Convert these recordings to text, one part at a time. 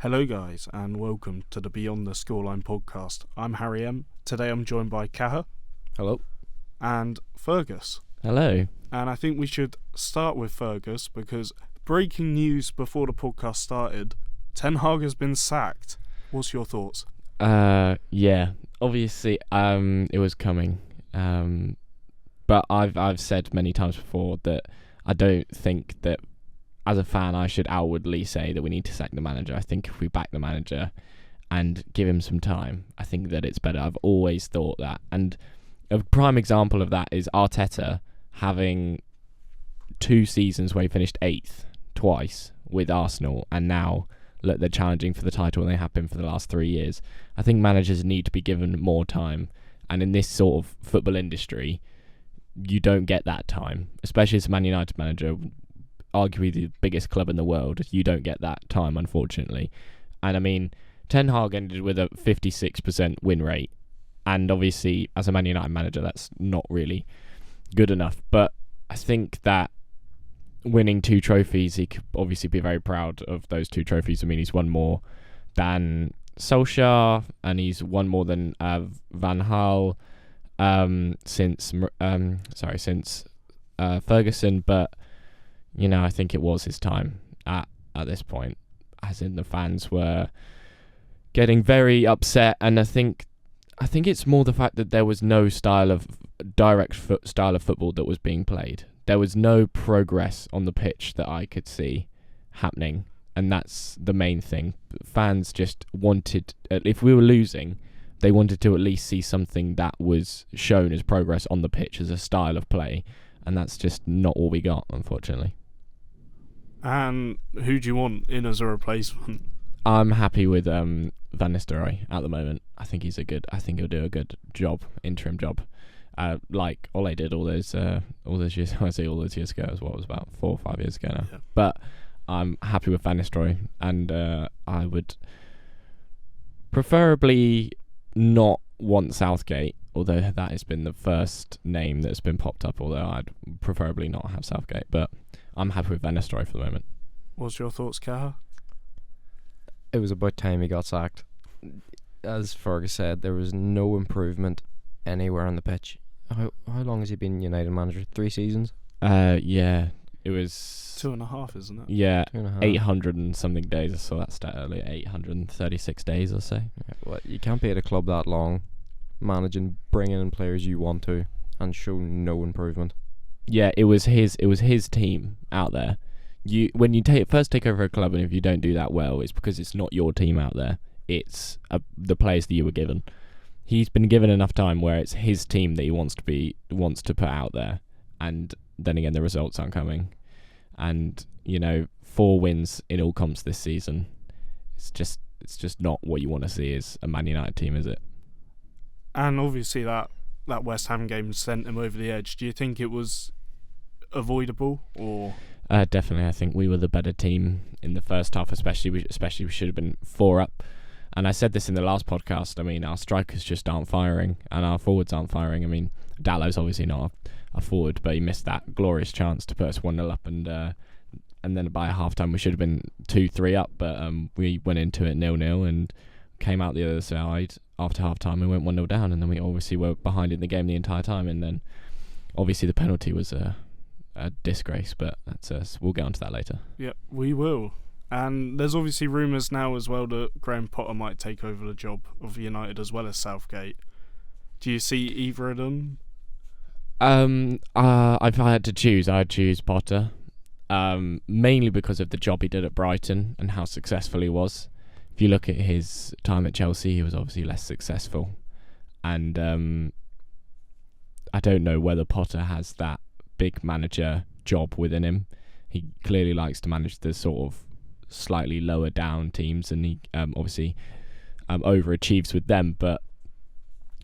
Hello guys, and welcome to the Beyond the Scoreline podcast. I'm Harry M. Today I'm joined by Cahir. Hello. And Fergus. Hello. And I think we should start with Fergus because breaking news before the podcast started, Ten Hag has been sacked. What's your thoughts? Yeah. Obviously, it was coming. But I've said many times before that I don't think that as a fan I should outwardly say that we need to sack the manager. I think if we back the manager and give him some time, I think that it's better. I've always thought that. And a prime example of that is Arteta having 2 seasons where he finished 8th twice with Arsenal, and now look, they're challenging for the title and they have been for the last 3 years. I think managers need to be given more time, and in this sort of football industry you don't get that time, especially as a Man United manager, arguably the biggest club in the world. You don't get that time, unfortunately. And I mean, Ten Hag ended with a 56% win rate, and obviously as a Man United manager that's not really good enough, but I think that winning 2 trophies, he could obviously be very proud of those 2 trophies. I mean, he's won more than Solskjaer and he's won more than Van Gaal since Ferguson, but you know, I think it was his time at this point, as in the fans were getting very upset, and I think it's more the fact that there was no style of football that was being played. There was no progress on the pitch that I could see happening, and that's the main thing. Fans just wanted, if we were losing, they wanted to at least see something that was shown as progress on the pitch, as a style of play, and that's just not all we got, unfortunately. And who do you want in as a replacement? I'm happy with Van Nistelrooy at the moment. I think he'll do a good job, interim job. Like Ole did all those years. I say all those years ago, as well, it was about 4 or 5 years ago now. Yeah. But I'm happy with Van Nistelrooy, and I would preferably not want Southgate, although that has been the first name that's been popped up. Although I'd preferably not have Southgate, but I'm happy with Van Nistelrooy for the moment. What's your thoughts, Cahir? It was about time he got sacked. As Fergus said, there was no improvement anywhere on the pitch. How long has he been United manager? 3 seasons? Yeah, it was 2.5, isn't it? Yeah, 2.5. 800 and something days. I saw that stat earlier. 836 days, I'll say. Yeah, well, you can't be at a club that long, managing, bringing in players you want to, and show no improvement. Yeah, it was his team out there. When you first take over a club, and if you don't do that well, it's because it's not your team out there. It's the players that you were given. He's been given enough time where it's his team that he wants to put out there, and then again the results aren't coming. And you know, 4 wins in all comps this season. It's just not what you want to see as a Man United team, is it? And obviously that West Ham game sent him over the edge. Do you think it was avoidable, or? Definitely, I think we were the better team in the first half, especially we should have been 4 up. And I said this in the last podcast. I mean, our strikers just aren't firing, and our forwards aren't firing. I mean, Dallow's obviously not a forward, but he missed that glorious chance to put us 1-0 up, and then by half time we should have been 2-3 up, but we went into it 0-0 and came out the other side after half time and went 1-0 down, and then we obviously were behind in the game the entire time, and then obviously the penalty was a disgrace, but that's us. We'll get onto that later. Yep, we will. And there's obviously rumours now as well that Graham Potter might take over the job of United as well as Southgate. Do you see either of them? If I had to choose, I'd choose Potter. Mainly because of the job he did at Brighton and how successful he was. If you look at his time at Chelsea, he was obviously less successful. And I don't know whether Potter has that big manager job within him. He clearly likes to manage the sort of slightly lower down teams, and he obviously overachieves with them. But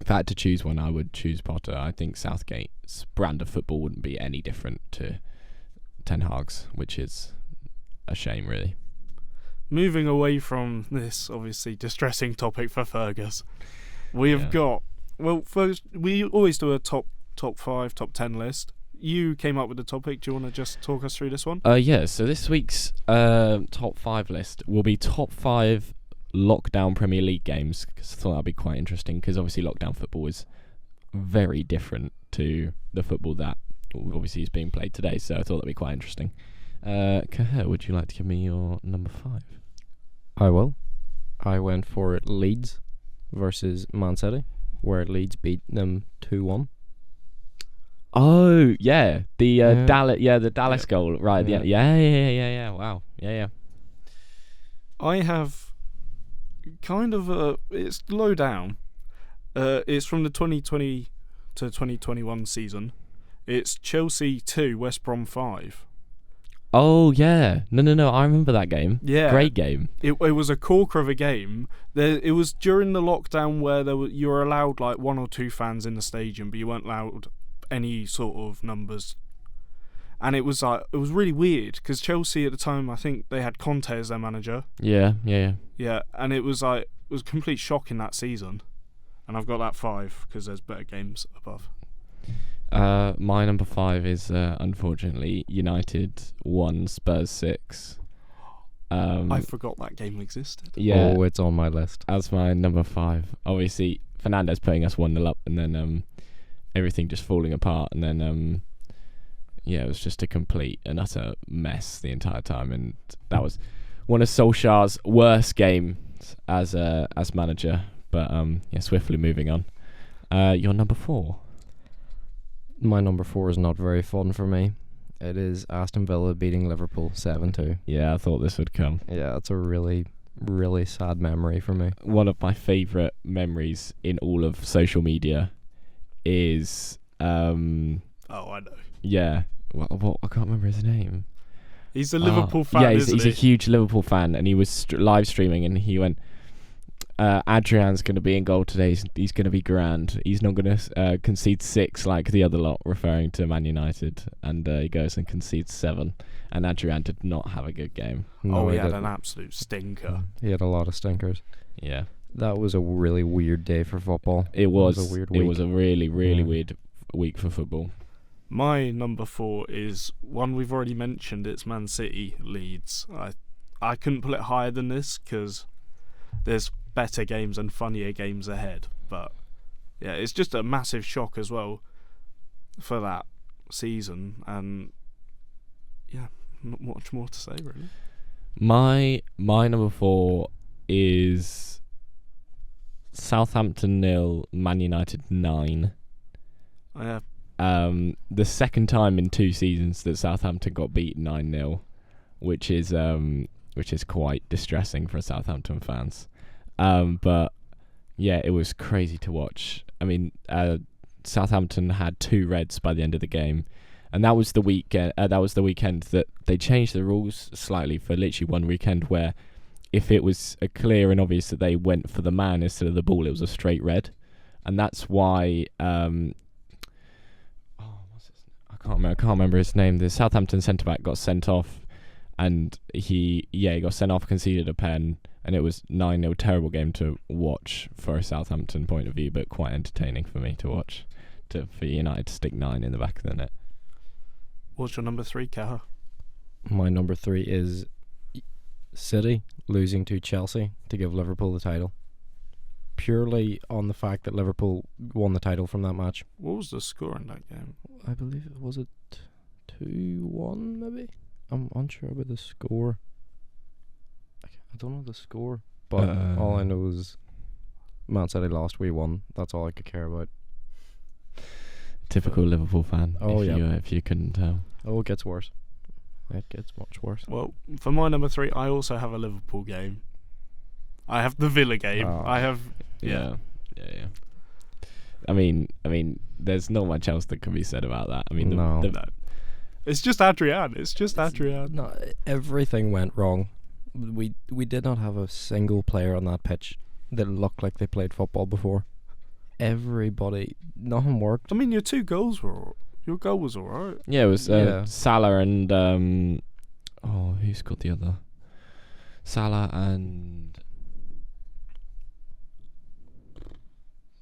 if I had to choose one, I would choose Potter. I think Southgate's brand of football wouldn't be any different to Ten Hag's, which is a shame, really. Moving away from this obviously distressing topic for Fergus, we have got, well, first we always do a top 5, top 10 list. you came up with the topic. Do you want to just talk us through this one? Yeah, so this week's top 5 list will be top 5 lockdown Premier League games, because I thought that'd be quite interesting, because obviously lockdown football is very different to the football that obviously is being played today, so I thought that'd be quite interesting. Cahir, would you like to give me your number 5? I will. I went for Leeds versus Man City, where Leeds beat them 2-1. Oh yeah, the Dallas, the Dallas Yep. goal, right? Yeah. Yeah. Wow, yeah. I have kind of it's low down. It's from the 2020 to 2021 season. It's Chelsea 2, West Brom 5. Oh yeah, no, I remember that game. Yeah, Great game. It was a corker of a game. It was during the lockdown where you were allowed like 1 or 2 fans in the stadium, but you weren't allowed any sort of numbers. And it was really weird because Chelsea at the time, I think they had Conte as their manager. Yeah. Yeah, and it was a complete shock in that season. And I've got that 5 because there's better games above. My number 5 is unfortunately United 1, Spurs 6. I forgot that game existed. Yeah, Oh, it's on my list. as my number 5. Obviously, Fernandes putting us 1-0 up, and then everything just falling apart, and then it was just a complete and utter mess the entire time, and that was one of Solskjaer's worst games as manager. But swiftly moving on. Your number 4. My number 4 is not very fun for me. It is Aston Villa beating Liverpool 7-2. Yeah, I thought this would come. Yeah, it's a really, really sad memory for me. One of my favourite memories in all of social media is Oh, I know. yeah. What I can't remember his name. He's a Liverpool fan, Yeah, isn't he's he? a huge Liverpool fan, and he was live streaming, and he went, Adrian's going to be in goal today. He's going to be grand. He's not going to concede 6 like the other lot, referring to Man United. And he goes and concedes 7. And Adrian did not have a good game. Oh, he had didn't. an absolute stinker. He had a lot of stinkers. Yeah, That was a really weird day for football. it was. a weird It week. was a really, really Yeah. weird week for football. My number 4 is one we've already mentioned. It's Man City Leeds. I couldn't put it higher than this because there's better games and funnier games ahead. But yeah, it's just a massive shock as well for that season. And yeah, not much more to say really. My number 4 is Southampton 0, Man United 9. Yeah, The second time in 2 seasons that Southampton got beat 9-0, which is quite distressing for Southampton fans. But yeah, it was crazy to watch. I mean, Southampton had 2 reds by the end of the game, and that was the weekend. That was the weekend that they changed the rules slightly for literally one weekend, where if it was clear and obvious that they went for the man instead of the ball, it was a straight red, and that's why. I can't remember his name. The Southampton centre back got sent off, and he got sent off, conceded a pen, and it was 9-0. Terrible game to watch for a Southampton point of view, but quite entertaining for me to watch. For United to stick 9 in the back of the net. what's your number 3, Cahir? My number 3 is City losing to Chelsea to give Liverpool the title. Purely on the fact that Liverpool won the title from that match. What was the score in that game? I believe it was 2-1 maybe? I'm unsure about the score. I don't know the score, but all I know is Man City lost, we won. That's all I could care about. Typical Liverpool fan. Oh, yeah. If you couldn't tell. Oh, it gets worse. It gets much worse. Well, for my number 3, I also have a Liverpool game. I have the Villa game. Oh. I have Yeah. I mean, there's not much else that can be said about that. I mean, No. It's just Adrian. No, everything went wrong. We did not have a single player on that pitch that looked like they played football before. Everybody, nothing worked. I mean, your goal was alright. Yeah, it was Yeah. Salah and who's got the other? Salah and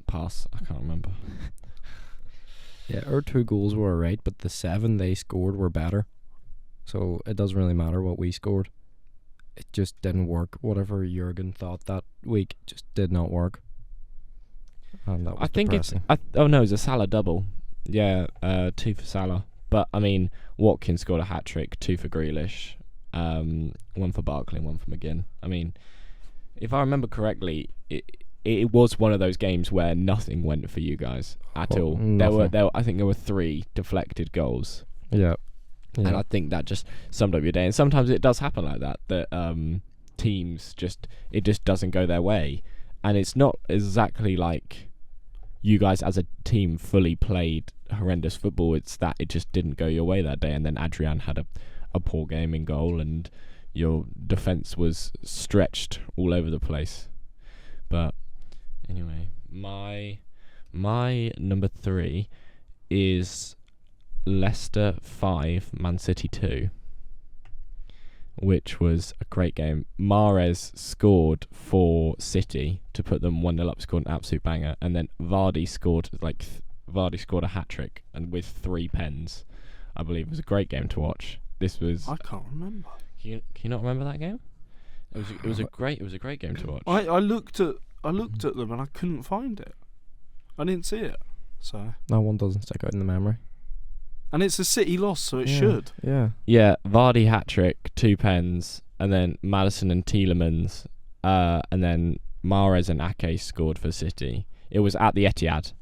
pass. I can't remember. Yeah, our 2 goals were alright, but the 7 they scored were better. So it doesn't really matter what we scored. It just didn't work. Whatever Jurgen thought that week just did not work. And that was I think depressing. it's a Salah double. Yeah, 2 for Salah. But I mean, Watkins scored a hat trick, 2 for Grealish, 1 for Barkley, and 1 for McGinn. I mean, if I remember correctly, it was one of those games where nothing went for you guys at all. I think there were 3 deflected goals. Yeah. And I think that just summed up your day. And sometimes it does happen like that teams it just doesn't go their way. And it's not exactly like you guys as a team fully played horrendous football. It's that it just didn't go your way that day. And then Adrian had a poor game in goal, and your defence was stretched all over the place. But anyway, my number 3 is Leicester 5, Man City 2, which was a great game. Mahrez scored for City to put them 1-0 up, scored an absolute banger, and then Vardy scored a hat trick, and with 3 pens. I believe it was a great game to watch. I can't remember. Can you not remember that game? It was a great game to watch. I looked at them and I couldn't find it. I didn't see it. So That one doesn't stick out in the memory. and it's a City loss, so it should. Yeah. Yeah, Vardy hat trick, 2 pens, and then Maddison and Tielemans, and then Mahrez and Ake scored for City. It was at the Etihad.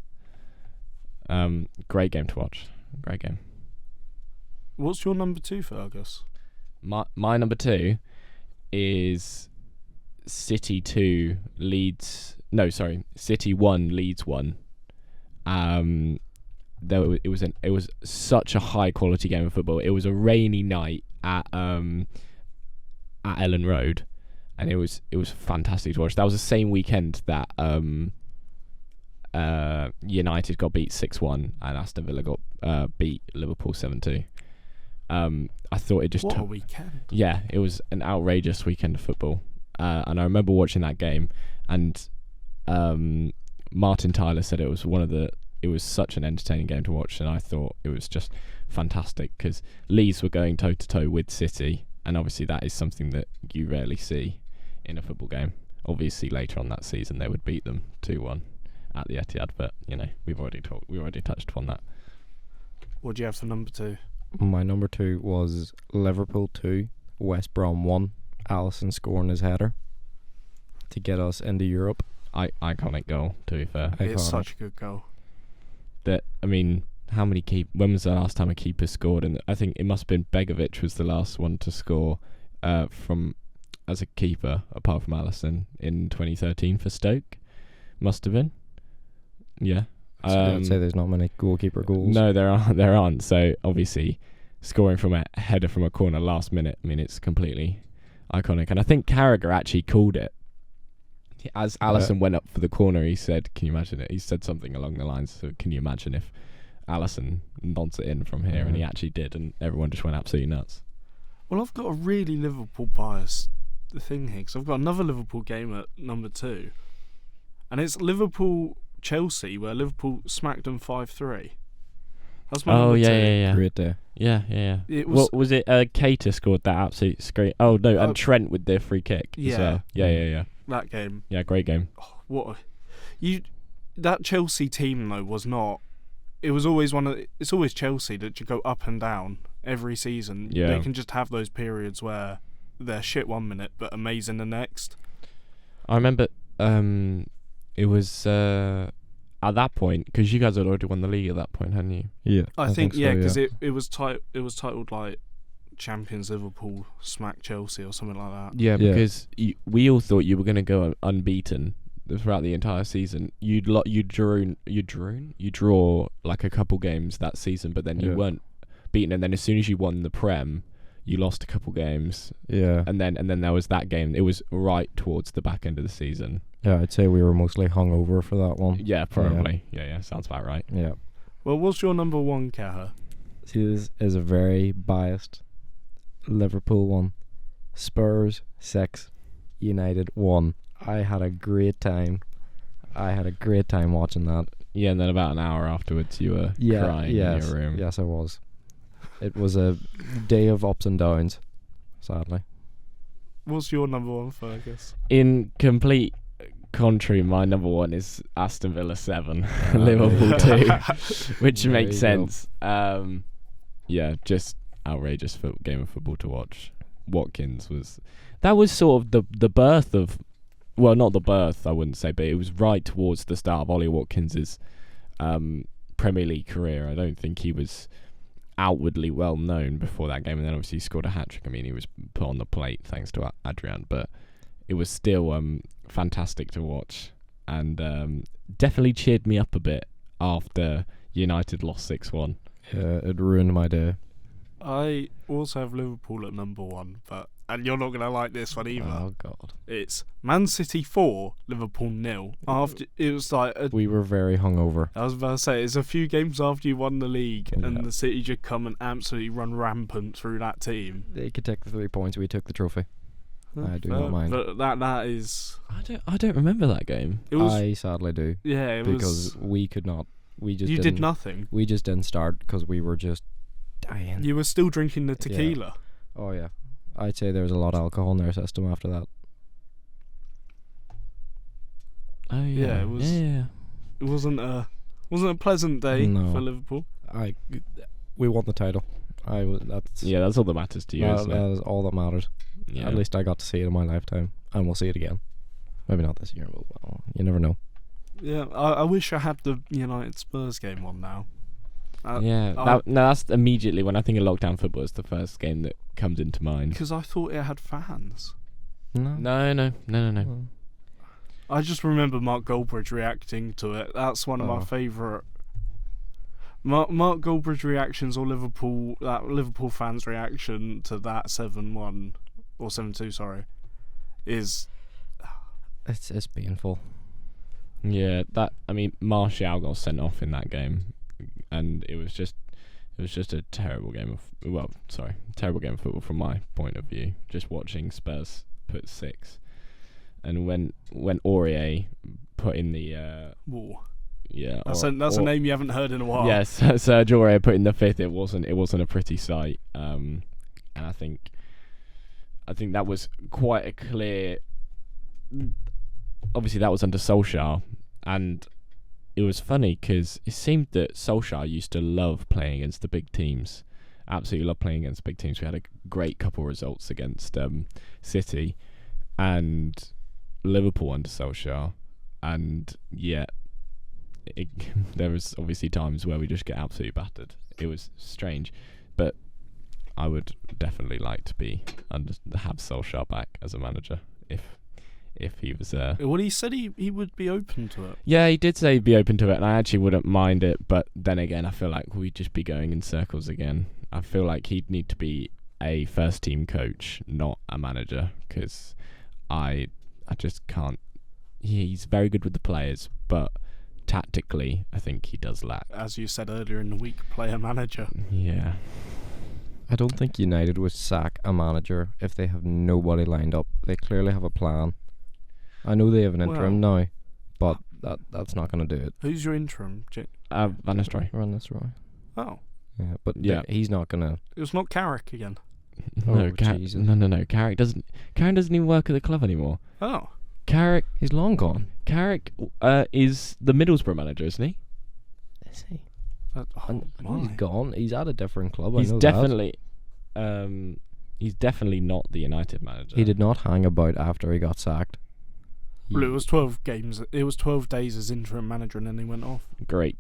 Great game to watch. Great game. What's your number 2, Fergus? My number 2 is City 2 Leeds. No, sorry, City 1 Leeds 1. It was such a high quality game of football. It was a rainy night at Ellen Road, and it was fantastic to watch. That was the same weekend that United got beat 6-1 and Aston Villa got beat Liverpool 7-2. I thought it just what a weekend. Yeah, it was an outrageous weekend of football. And I remember watching that game, and Martin Tyler said it was such an entertaining game to watch, and I thought it was just fantastic because Leeds were going toe to toe with City, and obviously that is something that you rarely see in a football game. Obviously later on that season they would beat them 2-1 at the Etihad, but we've already touched upon that. What do you have for number 2? My number 2 was Liverpool 2, West Brom 1. Alisson scoring his header to get us into Europe. Iconic goal, to be fair. It's such a good goal. When was the last time a keeper scored? And I think it must have been Begovic was the last one to score from as a keeper, apart from Alisson, in 2013 for Stoke. Must have been. Yeah. I'd say there's not many goalkeeper goals. No, there aren't. So obviously, scoring from a header from a corner last minute, it's completely iconic. And I think Carragher actually called it. As Alisson went up for the corner, he said, "Can you imagine it?" He said something along the lines of, "Can you imagine if Alisson nods it in from here?" And he actually did, and everyone just went absolutely nuts. Well, I've got a really Liverpool bias thing here, because I've got another Liverpool game at number 2, and it's Liverpool-Chelsea, where Liverpool smacked them 5-3. That's my number 2. Yeah. Great day. Yeah. It was, what was it? Keita scored that absolute scream. Oh no, and Trent with the free kick. Yeah. As well. Yeah. that game. Yeah, great game. Oh, that Chelsea team though was not. It was always it's always Chelsea that you go up and down every season. Yeah. They can just have those periods where they're shit one minute but amazing the next. I remember it was at that point, because you guys had already won the league at that point, hadn't you? Yeah. I think so, yeah, because it was titled like Champions Liverpool smack Chelsea or something like that. Yeah, because we all thought you were going to go unbeaten throughout the entire season. You draw like a couple games that season, but then you weren't beaten. And then as soon as you won the Prem, you lost a couple games. Yeah. And then there was that game. It was right towards the back end of the season. Yeah, I'd say we were mostly hungover for that one. Yeah, probably. Yeah, sounds about right. Yeah. Well, what's your number 1, Cahir? This is a very biased Liverpool one. Spurs 6, United 1. I had a great time. watching that. Yeah, and then about an hour afterwards, you were crying in your room. Yes, I was. It was a day of ups and downs, sadly. What's your number one, Fergus? In complete contrary, my number one is Aston Villa 7, Liverpool 2, which There makes you sense. Yeah, just outrageous game of football to watch. Watkins that was sort of the birth of, well, not the birth, I wouldn't say, but it was right towards the start of Ollie Watkins's Premier League career. I don't think he was outwardly well known before that game, and then obviously he scored a hat-trick. I mean, he was put on the plate thanks to Adrian, but it was still fantastic to watch, and definitely cheered me up a bit after United lost 6-1. Yeah, it ruined my day. I also have Liverpool at number one, and you're not going to like this one either. Oh, God. It's Man City 4, Liverpool 0. After it was like We were very hungover. I was about to say, it's a few games after you won the league, Yeah. and the City just come and absolutely run rampant through that team. They could take the 3 points. We took the trophy. I do not mind. But that is. I don't remember that game. It was. I sadly do. Yeah, it Because was. we could not. We just You didn't, did nothing. We just didn't start because we were just dying. You were still drinking the tequila. Oh, yeah. I'd say there was a lot of alcohol in their system after that. Oh yeah, Yeah, it was- Yeah. It wasn't a pleasant day No. for Liverpool. We won the title. That's Yeah, that's all that matters to you, isn't that it? is all that matters. Yeah. At least I got to see it in my lifetime, and we'll see it again. Maybe not this year, but well, you never know. Yeah, I wish I had the United Spurs game on now. That's immediately when I think of lockdown football. It's the first game that comes into mind. Because I thought it had fans. No. Oh. I just remember Mark Goldbridge reacting to it. That's one of my Oh. favourite. Mark Goldbridge reactions, or Liverpool fans' reaction to that 7-1 or 7-2, sorry, is It's painful. Yeah, Martial got sent off in that game, and it was just a terrible game of football from my point of view. Just watching Spurs put 6, and when Aurier put in the war. yeah, That's a name you haven't heard in a while. yes, Serge Aurier put in the 5th. It wasn't a pretty sight, and I think that was quite a clear. Obviously, that was under Solskjaer, and it was funny because it seemed that Solskjaer used to love playing against the big teams. Absolutely love playing against big teams. We had a great couple of results against City and Liverpool under Solskjaer, and yet there was obviously times where we just get absolutely battered. It was strange, but I would definitely like to have Solskjaer back as a manager if he was Well, he said he would be open to it. Yeah, he did say he'd be open to it, and I actually wouldn't mind it, but then again, I feel like we'd just be going in circles again. I feel like he'd need to be a first team coach, not a manager, because I just can't. He's very good with the players, but tactically, I think he does lack. As you said earlier in the week, player manager. Yeah. I don't think United would sack a manager if they have nobody lined up. They clearly have a plan. I know they have an interim now, but that's not going to do it. Who's your interim? Van Nistelrooy. Run this right. Oh, Yeah, but Yeah. he's not going to. it was not Carrick again. No, Jesus. no. Carrick doesn't even work at the club anymore. Oh, Carrick He's long gone. is the Middlesbrough manager, isn't he? Is he? oh I know he's my. gone. He's at a different club. He's I know definitely, he's definitely not the United manager. that. He did not hang about after he got sacked. Well, it was 12 games. It was 12 days as interim manager, and then he went off. Great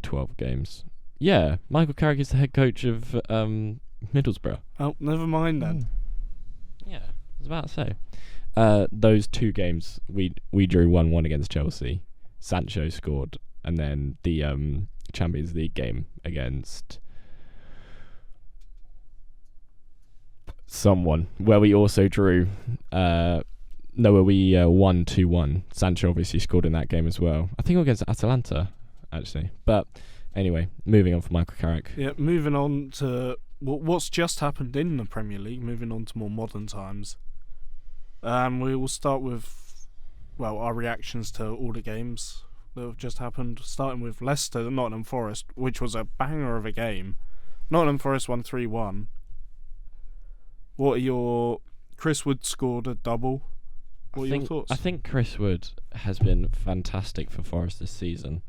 12 games. Yeah, Michael Carrick is the head coach of Middlesbrough. Oh, never mind then. Yeah, I was about to say. Those 2 games we drew 1-1 against Chelsea. Sancho scored, and then the Champions League game against someone where we also drew. Where we won 2-1. Sancho obviously scored in that game as well. I think against Atalanta, actually. But anyway, moving on from Michael Carrick. Yeah, moving on to what's just happened in the Premier League. Moving on to more modern times. We will start with our reactions to all the games. that have just happened, starting with Leicester and Nottingham Forest, which was a banger of a game. Nottingham Forest won 3-1. What are your... Chris Wood scored a double. What are your thoughts? I think Chris Wood has been fantastic for Forest this season.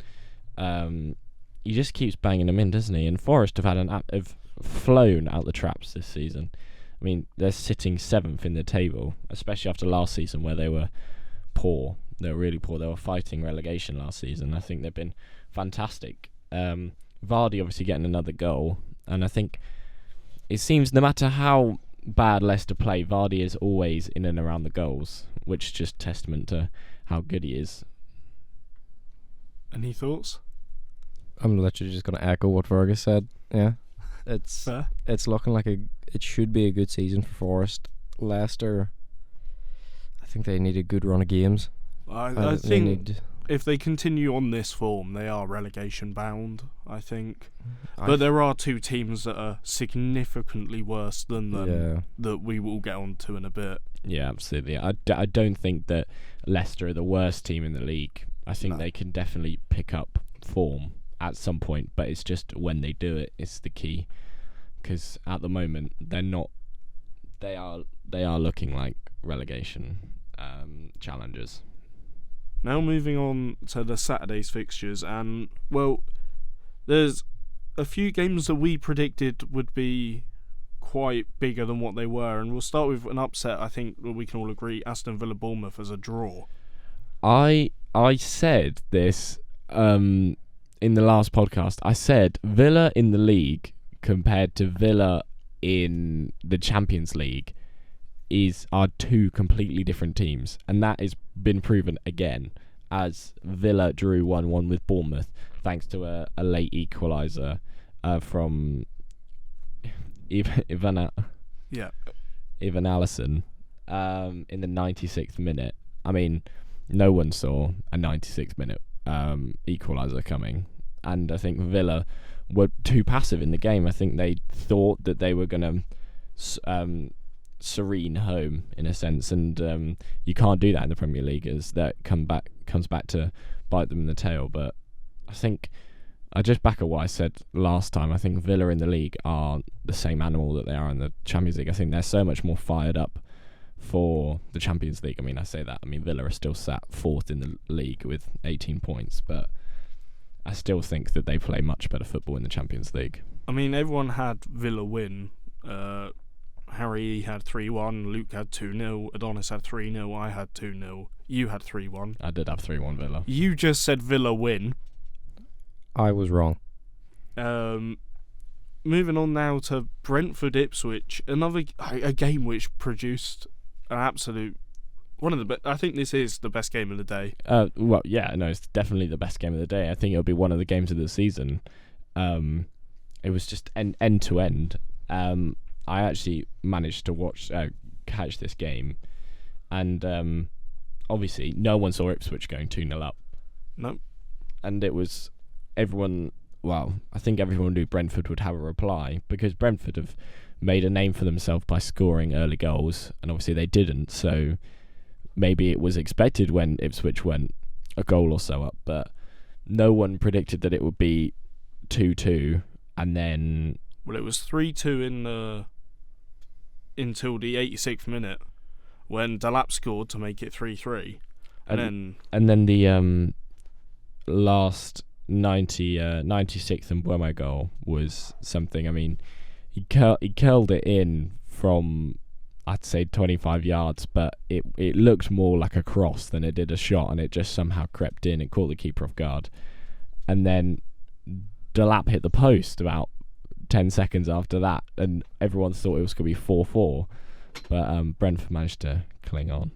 He just keeps banging them in, doesn't he? And Forest have flown out the traps this season. I mean, they're sitting 7th in the table, especially after last season where they were poor. They were really poor. They were fighting relegation last season. I think they've been fantastic. Vardy obviously getting another goal, and I think it seems no matter how bad Leicester play, Vardy is always in and around the goals, which is just testament to how good he is. Any thoughts? I'm literally just going to echo what Fergus said. Yeah, Fair. it's looking like it should be a good season for Forest. Leicester, I think they need a good run of games. I think if they continue on this form, they are relegation bound, I think. But there are two teams that are significantly worse than them that we will get on to in a bit. Yeah, absolutely. I don't think that Leicester are the worst team in the league. I think they can definitely pick up form at some point, but it's just when they do it is the key. Because at the moment, they're not... They are looking like relegation challengers. Now moving on to the Saturday's fixtures, and, well, there's a few games that we predicted would be quite bigger than what they were, and we'll start with an upset. I think we can all agree Aston Villa Bournemouth as a draw. I said this in the last podcast. I said Villa in the league compared to Villa in the Champions League are two completely different teams, and that has been proven again as Villa drew 1-1 with Bournemouth thanks to a late equaliser from Ivan Alisson in the 96th minute. I mean, no one saw a 96th minute equaliser coming, and I think Villa were too passive in the game. I think they thought that they were going to serene home in a sense, and you can't do that in the Premier League, as that comes back to bite them in the tail. But I think I just back at what I said last time. I think Villa in the league are the same animal that they are in the Champions League. I think they're so much more fired up for the Champions League. I mean, I say that. I mean, Villa are still sat 4th in the league with 18 points, but I still think that they play much better football in the Champions League. I mean, everyone had Villa win. Harry had 3-1, Luke had 2-0, Adonis had 3-0, I had 2-0, you had 3-1. I did have 3-1 Villa. You just said Villa win. I was wrong. Moving on now to Brentford Ipswich, a game which produced an absolute one of the best. I think this is the best game of the day. Well, yeah, no, it's definitely the best game of the day. I think it'll be one of the games of the season. It was just end to end. I actually managed to catch this game, and obviously no one saw Ipswich going 2-0 up. No. And it was everyone. Well, I think everyone knew Brentford would have a reply, because Brentford have made a name for themselves by scoring early goals, and obviously they didn't. So maybe it was expected when Ipswich went a goal or so up, but no one predicted that it would be 2-2, and then... Well, it was 3-2 until the 86th minute, when Delap scored to make it 3-3, and then the last 96th and Mbeumo goal was something. I mean, he curled it in from, I'd say, 25 yards, but it looked more like a cross than it did a shot, and it just somehow crept in and caught the keeper off guard. And then Delap hit the post about 10 seconds after that, and everyone thought it was going to be 4-4, but Brentford managed to cling on.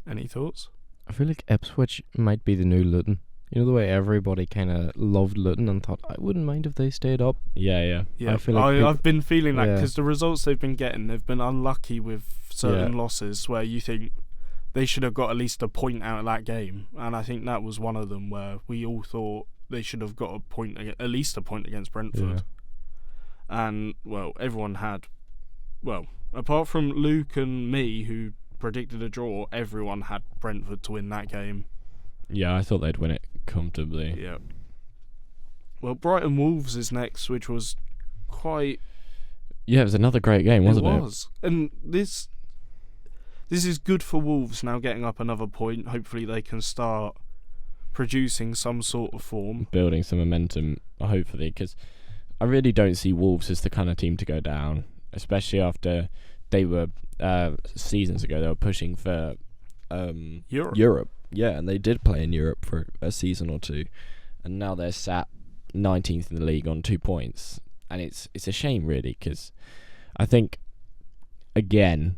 Any thoughts? I feel like Ipswich might be the new Luton. You know, the way everybody kind of loved Luton and thought, I wouldn't mind if they stayed up. Yeah. I feel like I've been feeling that, because the results they've been getting, they've been unlucky with certain losses where you think they should have got at least a point out of that game, and I think that was one of them where we all thought they should have got at least a point against Brentford. Yeah. And, well, everyone had... Well, apart from Luke and me, who predicted a draw, everyone had Brentford to win that game. Yeah, I thought they'd win it comfortably. Yeah. Well, Brighton Wolves is next, which was quite... Yeah, it was another great game, wasn't it? It was. And this is good for Wolves now getting up another point. Hopefully they can start producing some sort of form. Building some momentum, hopefully, because I really don't see Wolves as the kind of team to go down, especially after they were, seasons ago, they were pushing for Europe. Yeah, and they did play in Europe for a season or two, and now they're sat 19th in the league on 2 points, and it's a shame, really, because I think, again,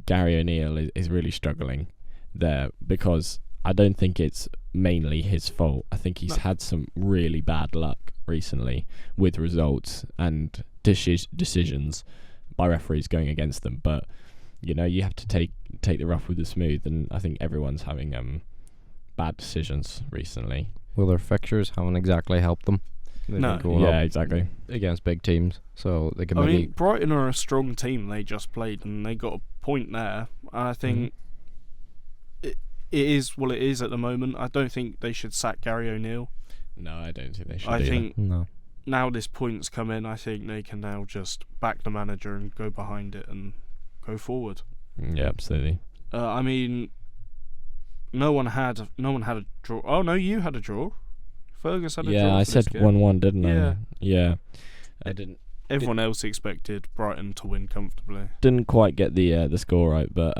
Gary O'Neill is really struggling there, because I don't think it's mainly his fault. I think he's had some really bad luck recently with results and decisions by referees going against them. But you have to take the rough with the smooth, and I think everyone's having bad decisions recently. Well, their fixtures haven't exactly helped them. No. Yeah, exactly. Against big teams, so they can I maybe... mean, Brighton are a strong team. They just played and they got a point there. And I think it is what it is at the moment. I don't think they should sack Gary O'Neill. No, I don't think they should. I think No. now this point's come in, I think they can now just back the manager and go behind it and go forward. Yeah, absolutely. I mean, no one had a draw. Oh no, you had a draw. Fergus had a draw. Yeah, I said 1-1, didn't Yeah. I? Yeah. I didn't Everyone else expected Brighton to win comfortably. didn't quite get the score right, but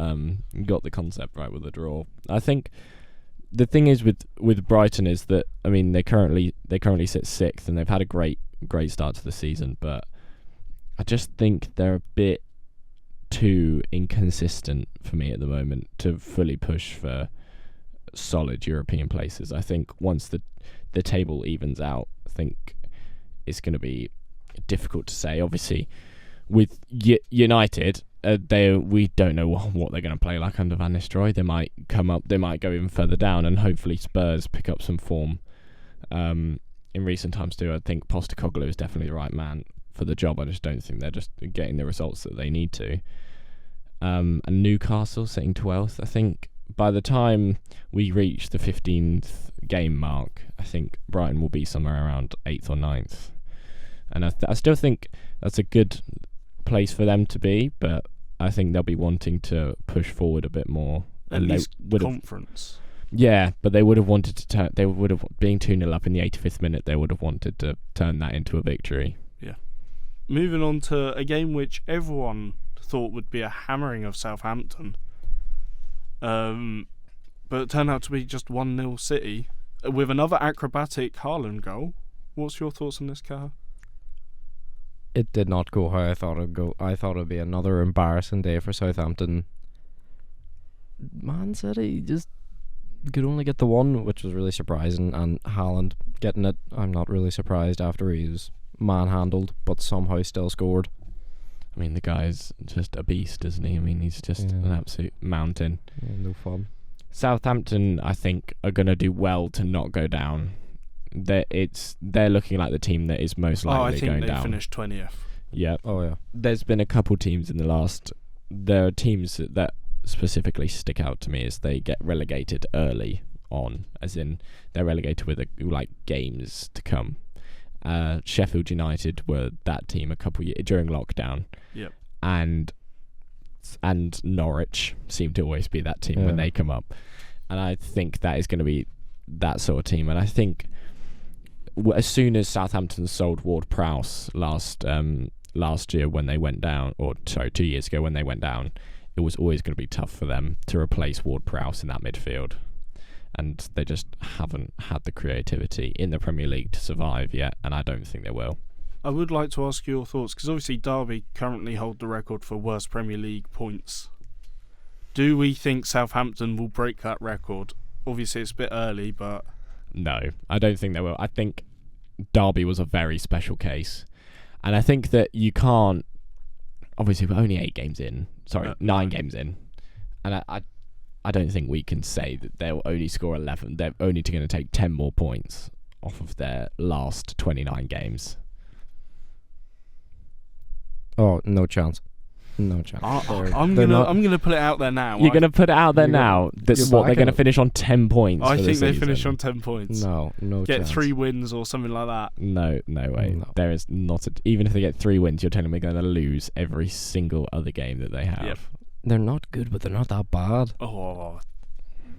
got the concept right with the draw. I think the thing is with Brighton is that, I mean, they currently sit 6th, and they've had a great start to the season, but I just think they're a bit too inconsistent for me at the moment to fully push for solid European places. I think once the table evens out, I think it's going to be difficult to say. Obviously, with United, we don't know what they're going to play like under Van Nistelrooy. They might come up, they might go even further down, and hopefully Spurs pick up some form in recent times too. I think Postecoglou is definitely the right man for the job. I just don't think they're just getting the results that they need to. And Newcastle sitting 12th. I think by the time we reach the 15th game mark, I think Brighton will be somewhere around 8th or 9th. And I still think that's a good place for them to be, but I think they'll be wanting to push forward a bit more. At least conference. Yeah, but they would have wanted to turn. They would have, being 2-0 up in the 85th minute, they would have wanted to turn that into a victory. Yeah. Moving on to a game which everyone thought would be a hammering of Southampton, but it turned out to be just 1-0 City with another acrobatic Haaland goal. What's your thoughts on this, Cahir? It did not go how I thought it'd go. I thought it'd be another embarrassing day for Southampton. Man City just could only get the one, which was really surprising, and Haaland getting it, I'm not really surprised after he was manhandled, but somehow still scored. I mean, the guy's just a beast, isn't he? I mean, he's just an absolute mountain. Yeah, no fun. Southampton, I think, are going to do well to not go down. They're looking like the team that is most likely going down. I think they finished 20th. Yeah. Oh yeah. There's been a couple teams in the last. There are teams that specifically stick out to me as they get relegated early on, as in they're relegated with games to come. Sheffield United were that team a couple years during lockdown. Yep. And Norwich seem to always be that team when they come up, and I think that is going to be that sort of team. And I think as soon as Southampton sold Ward-Prowse last year when they went down, 2 years ago when they went down, it was always going to be tough for them to replace Ward-Prowse in that midfield. And they just haven't had the creativity in the Premier League to survive yet, and I don't think they will. I would like to ask your thoughts, because obviously Derby currently hold the record for worst Premier League points. Do we think Southampton will break that record? Obviously it's a bit early, but... No, I don't think they will. I think Derby was a very special case. And I think that you can't... Obviously we're only 9 games in. And I don't think we can say that they'll only score 11. They're only going to take 10 more points off of their last 29 games. Oh, no chance. No chance. I'm gonna put it out there now. You're going to put it out there now? That's what they're going to finish on 10 points. I for think the they season. finish on 10 points. No Get chance. 3 wins or something like that. No way. No. There is not. Even if they get 3 wins, you're telling me they're going to lose every single other game that they have. Yep. They're not good, but they're not that bad. Oh,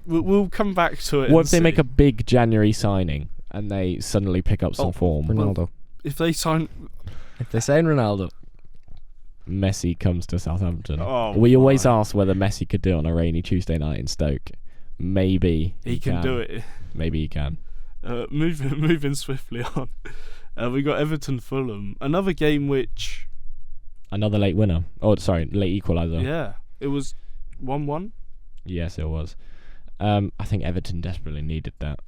we'll come back to it. What if they make a big January signing and they suddenly pick up some form? Ronaldo. If they sign, If they sign Ronaldo. Messi comes to Southampton. Oh, We always fine. ask whether Messi could do it on a rainy Tuesday night in Stoke. Maybe he can do it. Maybe he can. Moving swiftly on. We got Everton Fulham, another game which, Another late winner. Oh, sorry, late equaliser. yeah, it was 1-1. Yes, it was. I think Everton desperately needed that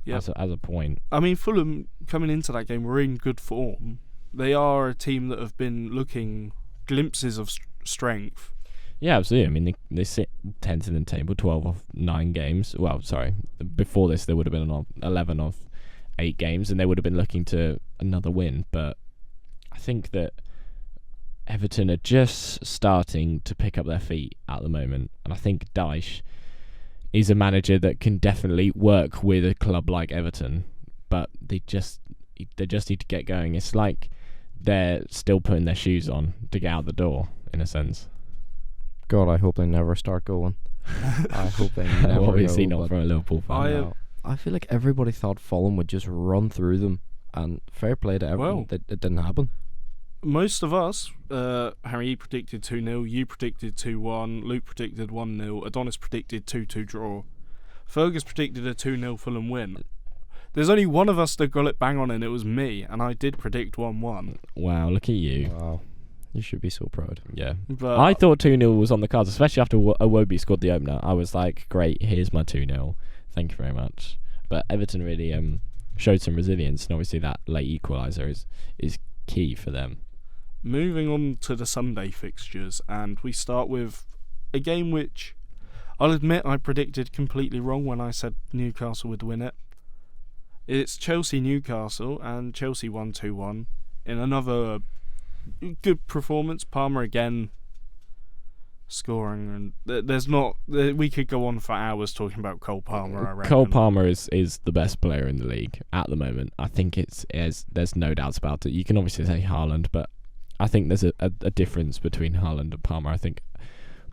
Yep. as a point. I mean, Fulham coming into that game were in good form. They are a team that have been looking glimpses of strength. Yeah, absolutely. I mean, they sit 10th in the table, 12 of 9 games. Well, sorry, before this they would have been on 11 of 8 games, and they would have been looking to another win. But I think that Everton are just starting to pick up their feet at the moment, and I think Dyche is a manager that can definitely work with a club like Everton, but they just need to get going. It's like they're still putting their shoes on to get out the door, in a sense. God, I hope they never start going. I hope they never Obviously go, not but from a Liverpool fan. no. I feel like everybody thought Fulham would just run through them, and fair play to everyone. Well, It didn't happen. Most of us, Harry predicted 2-0, you predicted 2-1, Luke predicted 1-0, Adonis predicted 2-2 draw, Fergus predicted a 2-0 Fulham win. There's only one of us that got it bang on, and it was me, and I did predict 1-1. Wow, look at you. Wow. You should be so proud. Yeah. But I thought 2-0 was on the cards, especially after Iwobi scored the opener. I was like, great, here's my 2-0. Thank you very much. But Everton really showed some resilience, and obviously that late equaliser is key for them. moving on to the Sunday fixtures, and we start with a game which I'll admit I predicted completely wrong when I said Newcastle would win it. It's Chelsea-Newcastle, and Chelsea won 2-1 in another good performance. Palmer again scoring, and there's not. We could go on for hours talking about Cole Palmer. I reckon. Cole Palmer is the best player in the league at the moment. I think there's no doubts about it. You can obviously say Haaland, but I think there's a difference between Haaland and Palmer. I think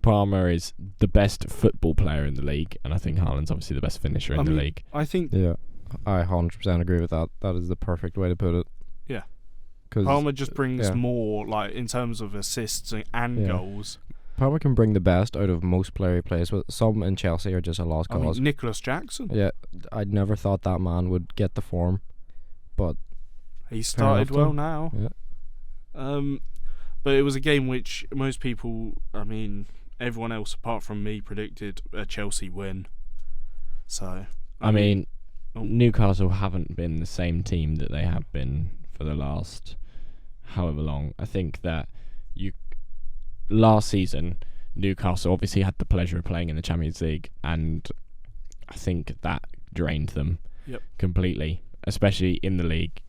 Palmer is the best football player in the league, and I think Haaland's obviously the best finisher in the league. I think Yeah, I 100% agree with that. That is the perfect way to put it. Yeah. 'Cause Palmer just brings yeah. more, like, in terms of assists and Yeah. goals. Palmer can bring the best out of most player he plays with. Some in Chelsea are just a lost I cause. mean, Nicholas Jackson. Yeah, I never thought that man would get the form, but He started enough, well though. now. Yeah. But it was a game which most people, I mean, everyone else apart from me predicted a Chelsea win. So, I mean, oh. Newcastle haven't been the same team that they have been for the last however long. I think that last season, Newcastle obviously had the pleasure of playing in the Champions League, and I think that drained them completely, especially in the league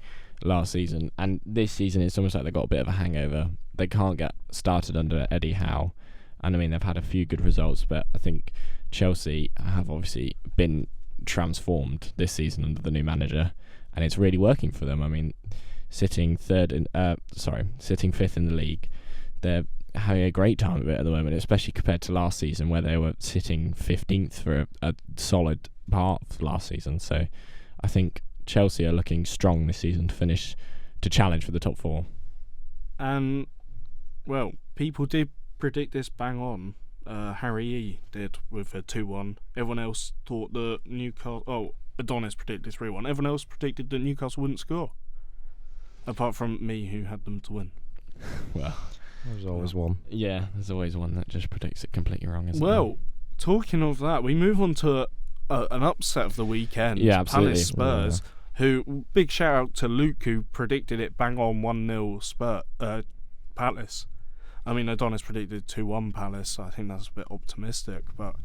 last season. And this season, it's almost like they got a bit of a hangover. They can't get started under Eddie Howe, and I mean they've had a few good results, but I think Chelsea have obviously been transformed this season under the new manager, and it's really working for them. I mean, sitting fifth in the league, they're having a great time of it at the moment, especially compared to last season where they were sitting 15th for a solid part of last season. So I think Chelsea are looking strong this season to challenge for the top 4. And, well, people did predict this bang on. Harry E did with a 2-1. Everyone else thought that Newcastle... Oh, Adonis predicted 3-1. Everyone else predicted that Newcastle wouldn't score. Apart from me, who had them to win. Well, there's always one. Yeah, there's always one that just predicts it completely wrong, isn't Well, talking of that, we move on to an upset of the weekend. Yeah, absolutely. Palace Spurs, who, big shout out to Luke, who predicted it bang on 1-0 Palace. I mean, Adonis predicted 2-1 Palace. I think that's a bit optimistic, but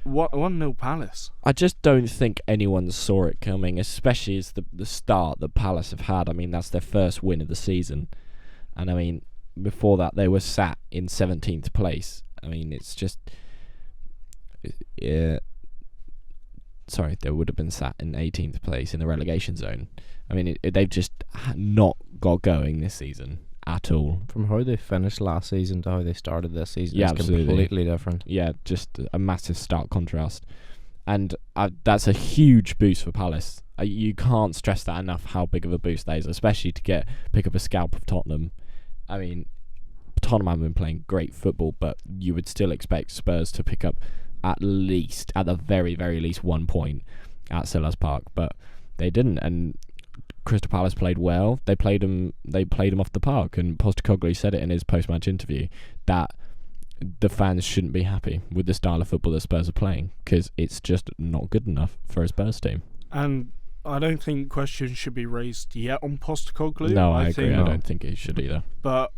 1-0 Palace. I just don't think anyone saw it coming, especially as the start that Palace have had. I mean, that's their first win of the season. And I mean, before that they were sat in 17th place. I mean, it's just... Sorry, they would have been sat in 18th place in the relegation zone. I mean, they've just not got going this season at all. From how they finished last season to how they started this season, Yeah, it's absolutely. completely different. Yeah, just a massive stark contrast. And that's a huge boost for Palace. You can't stress that enough, how big of a boost that is, especially to pick up a scalp of Tottenham. I mean, Tottenham haven't been playing great football, but you would still expect Spurs to pick up at the very, very least 1 point at Selhurst Park, but they didn't. And Crystal Palace played well. They played them off the park, and Postecoglou said it in his post-match interview that the fans shouldn't be happy with the style of football that Spurs are playing, because it's just not good enough for a Spurs team. And I don't think questions should be raised yet on Postecoglou. No, I agree. I don't think it should either. But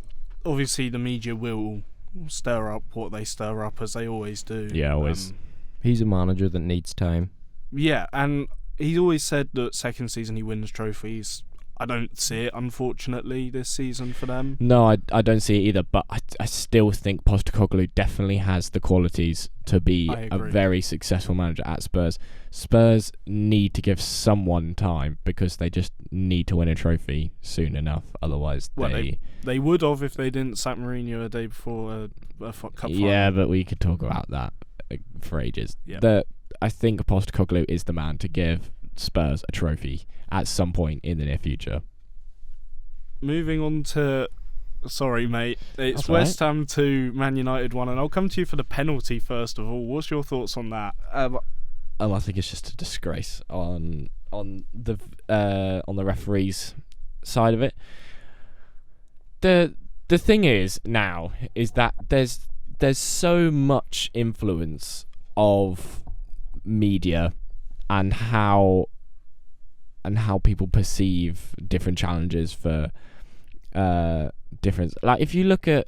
obviously the media will stir up what they stir up, as they always do. Yeah, always. He's a manager that needs time. Yeah, and he's always said that second season he wins trophies. I don't see it, unfortunately, this season for them. No, I don't see it either, but I still think Postecoglou definitely has the qualities to be a very successful manager at Spurs. Spurs need to give someone time, because they just need to win a trophy soon enough. Otherwise, they would have if they didn't sack Mourinho a day before a cup final. Yeah, but we could talk about that for ages. Yeah. I think Postecoglou is the man to give Spurs a trophy at some point in the near future. Moving on to... Sorry, mate. It's That's West Ham 2, Man United 1, and I'll come to you for the penalty first of all. What's your thoughts on that? I think it's just a disgrace on the referee's side of it. The thing is that there's so much influence of media and how people perceive different challenges for different. Like if you look at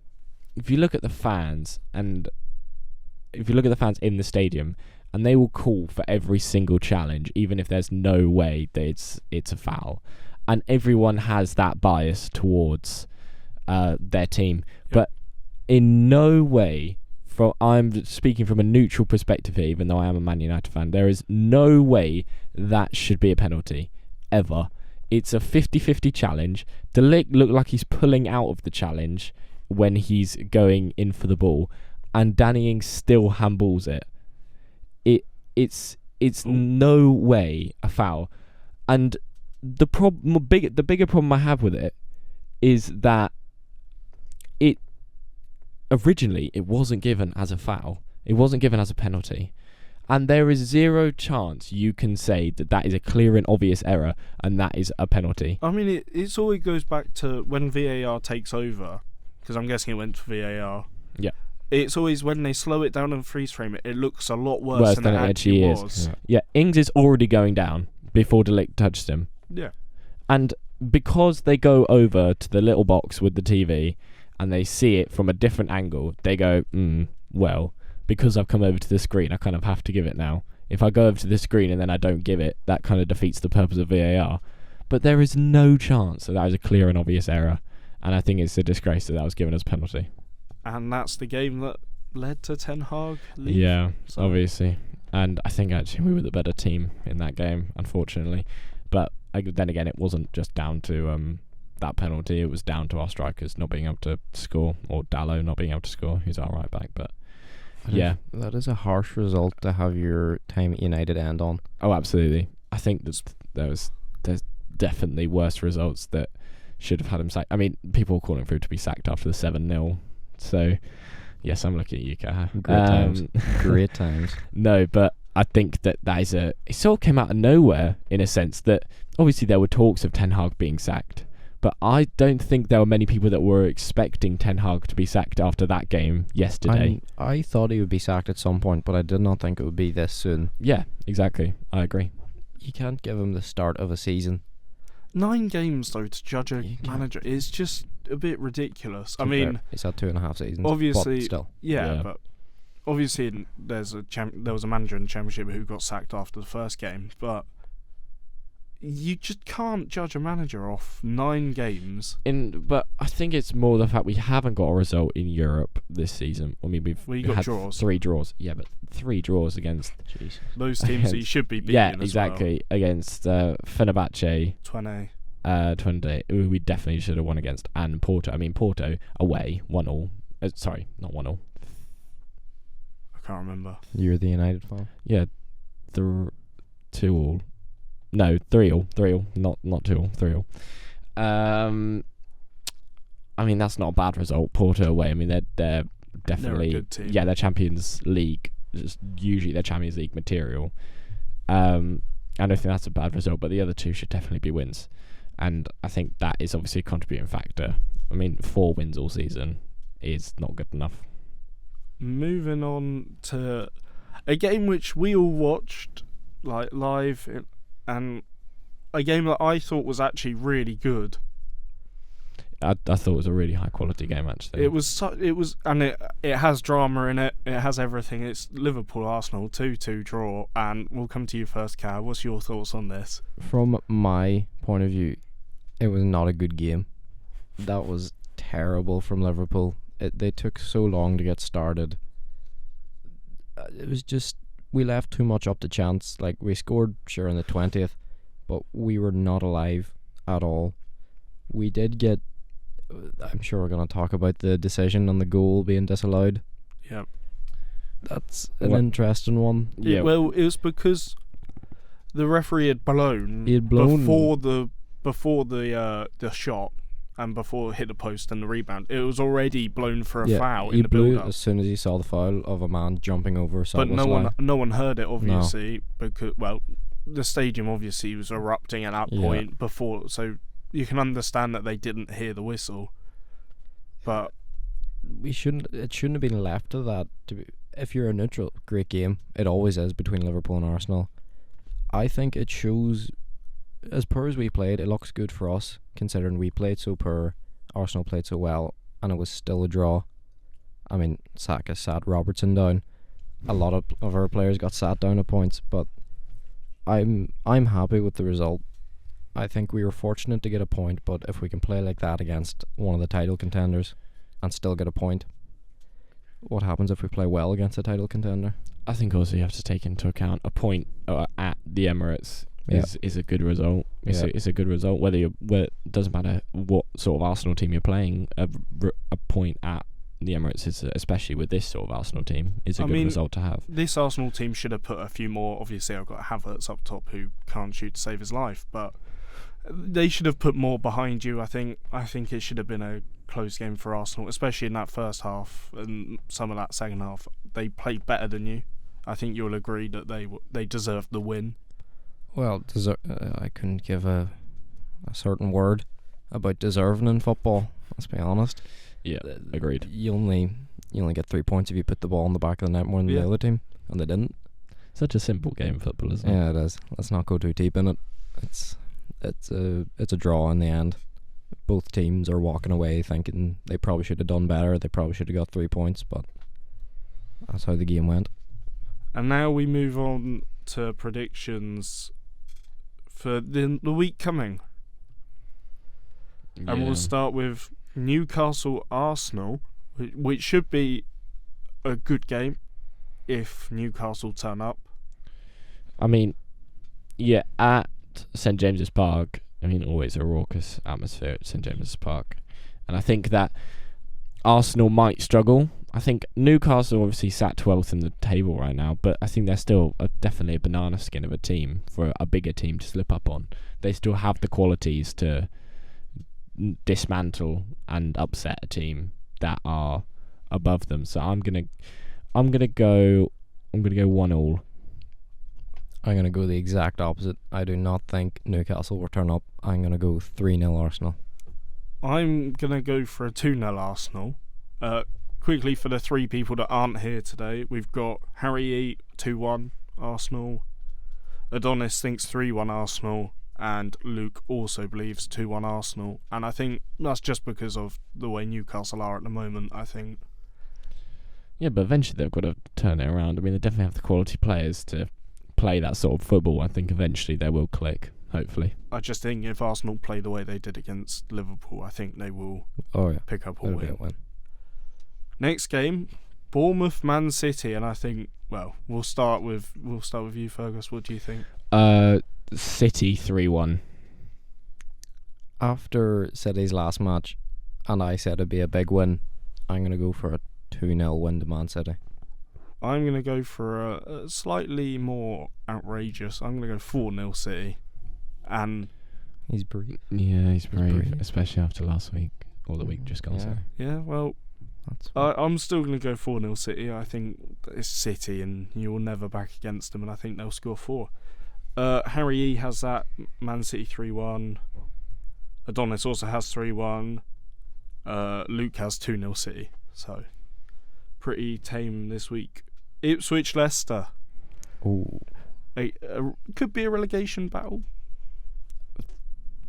the fans, and if you look at the fans in the stadium, and they will call for every single challenge, even if there's no way that it's a foul, and everyone has that bias towards their team. Yep. But in no way, I'm speaking from a neutral perspective here, even though I am a Man United fan, there is no way that should be a penalty, ever. It's a 50-50 challenge. De Ligt looked like he's pulling out of the challenge when he's going in for the ball, and Danny Ings still handballs it. It's no way a foul. And the bigger problem I have with it is that originally it wasn't given as a foul. It wasn't given as a penalty. And there is zero chance you can say that is a clear and obvious error and that is a penalty. I mean, it always goes back to when VAR takes over, because I'm guessing it went to VAR. Yeah. It's always when they slow it down and freeze frame it, it looks a lot worse than it actually was. Yeah, Ings is already going down before De Ligt touched him. Yeah. And because they go over to the little box with the TV and they see it from a different angle, they go, well, because I've come over to the screen, I kind of have to give it now. If I go over to the screen and then I don't give it, that kind of defeats the purpose of VAR. But there is no chance that is a clear and obvious error. And I think it's a disgrace that was given as a penalty. And that's the game that led to Ten Hag leave. Yeah, so. Obviously. And I think actually we were the better team in that game, unfortunately. But then again, it wasn't just down to that penalty. It was down to our strikers not being able to score, or Dalot not being able to score, who's our right back. But yeah, that is a harsh result to have your time at United end on. Oh, absolutely. I think there's definitely worse results that should have had him sacked. I mean, people were calling for him to be sacked after the 7-0. So, yes, I'm looking at you, Cahir. Great times. Great times. No, but I think that is it sort of came out of nowhere, in a sense that obviously there were talks of Ten Hag being sacked, but I don't think there were many people that were expecting Ten Hag to be sacked after that game yesterday. I thought he would be sacked at some point, but I did not think it would be this soon. Yeah, exactly. I agree. You can't give him the start of a season. 9 games, though, to judge a manager is just a bit ridiculous. I mean, he's had 2.5 seasons. Obviously, but still. Yeah, but obviously there was a manager in the Championship who got sacked after the first game. But you just can't judge a manager off 9 games. But I think it's more the fact we haven't got a result in Europe this season. I mean, we've got had draws. 3 draws. Yeah, but 3 draws against those teams that you should be beating. Yeah, exactly. Against Fenerbahce, Twente, who we definitely should have won against, and Porto. I mean, Porto away 1-1. Sorry, not 1-1. I can't remember. You're the United fan? Yeah, 2-2. No, 3-3, not 2-3. 3-3. I mean, that's not a bad result. Porto away. I mean, they're definitely a good team. Yeah, they're Champions League. Just usually they're Champions League material. I don't think that's a bad result, but the other 2 should definitely be wins, and I think that is obviously a contributing factor. I mean, 4 wins all season is not good enough. Moving on to a game which we all watched live, and a game that I thought was actually really good. I thought it was a really high quality game actually. It was, and it has drama in it. It has everything. It's Liverpool Arsenal 2-2 draw, and we'll come to you first, Cahir. What's your thoughts on this? From my point of view, it was not a good game. That was terrible from Liverpool. They took so long to get started. It was just, we left too much up to chance. Like, we scored sure in the 20th, but we were not alive at all. We did get, I'm sure we're going to talk about the decision on the goal being disallowed. Yeah, that's an interesting one. Yeah, well, it was because the referee had blown, before the shot, and before it hit the post and the rebound. It was already blown for a foul in the build-up. He blew as soon as he saw the foul of a man jumping over. But no one heard it, obviously, because, well, the stadium obviously was erupting at that point before, so you can understand that they didn't hear the whistle. But it shouldn't have been left to that. If you're a neutral, great game. It always is between Liverpool and Arsenal. I think it shows, as poor as we played, it looks good for us, considering we played so poor, Arsenal played so well, and it was still a draw. I mean, Saka sat Robertson down. A lot of our players got sat down at points, but I'm happy with the result. I think we were fortunate to get a point, but if we can play like that against one of the title contenders and still get a point, what happens if we play well against a title contender? I think also you have to take into account a point at the Emirates is a good result. It's a good result. It doesn't matter what sort of Arsenal team you're playing. A point at the Emirates is, especially with this sort of Arsenal team, is a good result to have. This Arsenal team should have put a few more. Obviously, I've got Havertz up top who can't shoot to save his life, but they should have put more behind you. I think it should have been a close game for Arsenal, especially in that first half and some of that second half. They played better than you. I think you'll agree that they deserved the win. Well, I couldn't give a certain word about deserving in football. Let's be honest. Yeah, agreed. You only get 3 points if you put the ball in the back of the net more than the other team, and they didn't. Such a simple game, football, isn't it? Yeah, it is. Let's not go too deep in it. It's a draw in the end. Both teams are walking away thinking they probably should have done better. They probably should have got 3 points, but that's how the game went. And now we move on to predictions for the week coming. Yeah. And we'll start with Newcastle Arsenal, which should be a good game if Newcastle turn up. I mean, yeah, at St James's Park, I mean, always a raucous atmosphere at St James's Park, and I think that Arsenal might struggle. I think Newcastle obviously sat 12th in the table right now, but I think they're still definitely a banana skin of a team for a bigger team to slip up on. They still have the qualities to dismantle and upset a team that are above them. So I'm gonna go 1-1. I'm going to go the exact opposite. I do not think Newcastle will turn up. I'm going to go 3-0 Arsenal. I'm going to go for a 2-0 Arsenal. Quickly, for the 3 people that aren't here today, we've got Harry E, 2-1 Arsenal. Adonis thinks 3-1 Arsenal. And Luke also believes 2-1 Arsenal. And I think that's just because of the way Newcastle are at the moment, I think. Yeah, but eventually they've got to turn it around. I mean, they definitely have the quality players to play that sort of football. I think eventually they will click. hopefully. I just think if Arsenal play the way they did against Liverpool, I think they will pick up a It'll be a win. win. Next game, Bournemouth Man City, and I think we'll start with you, Fergus. What do you think? City 3-1. After City's last match, and I said it'd be a big win, I'm going to go for a 2-0 win to Man City. I'm going to go for a slightly more outrageous. I'm going to go 4-0 City. And He's brave. Yeah, he's brave, brave. especially after last week, or the week just gone. Yeah. Sorry. yeah, well, That's I'm still going to go 4-0 City. I think it's City and you'll never back against them, and I think they'll score 4. Harry E has that, Man City 3-1. Adonis also has 3-1. Luke has 2-0 City. So, pretty tame this week. Ipswich Leicester. Ooh. Could be a relegation battle.